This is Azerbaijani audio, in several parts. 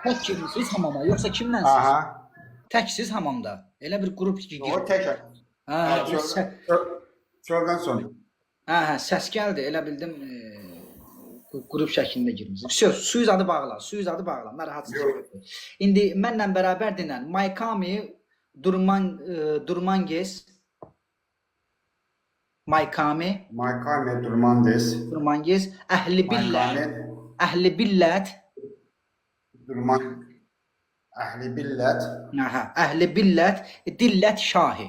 Tək girmisiniz hamama, yoxsa kimlənsiz? Aha. Təksiz hamamda. Elə bir qrup ki O gir. tek. Çölden sonra. Səs gəldi. Elə bildim qrup şəklində girmisiniz. Söz, suyuz adı bağla. Suyuz adı bağla. Narahatsınız. İndi mənlə bərabər dinən Maykami Durmanges Maykami Durmanges Əhli Billət Ahli Billet. Əhli Billət Dillət Şahi.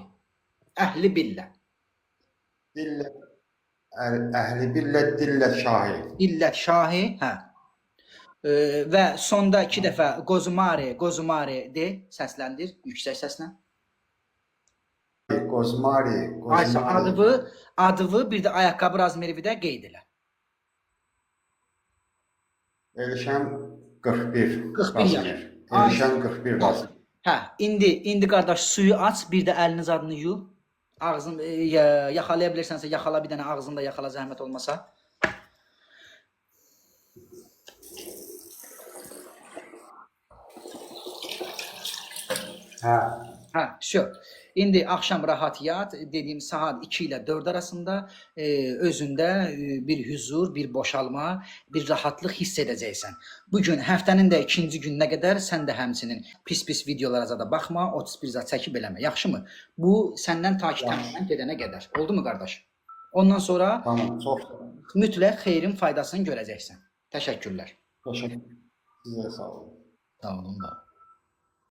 Əhli Billət. Ahli Billet Dillet Şahi. Dillət Şahi, hə. Və sonda 2 dəfə Qozumare de, səsləndir, yüksək səslə. Gozmari. Aysa adıvı bir də ayaqqabı razmeri də qeyd elə. Elşən 41. 41 yaş. Elşən 41 basın. Hə, indi qardaş suyu aç, bir də əliniz adını yu. Ağzını yaxalaya bilirsənsə yaxala, bir dənə ağzını da yaxala zəhmət olmasa. Hə, şöp. İndi axşam rahat yat, dediyim saat 2 ilə 4 arasında özündə bir huzur, bir boşalma, bir rahatlıq hiss edəcəksən. Bugün həftənin də 2-ci gününə qədər sən də həmçinin pis videolara da baxma, 31 zat çəkib eləmə. Yaxşımı? Bu səndən ta ki təmamən gedənə qədər. Oldu mu qardaş? Ondan sonra tamam, çox mütləq xeyrin faydasını görəcəksən. Təşəkkürlər. Təşəkkür. Sizə sağ olun. Sağ olun da.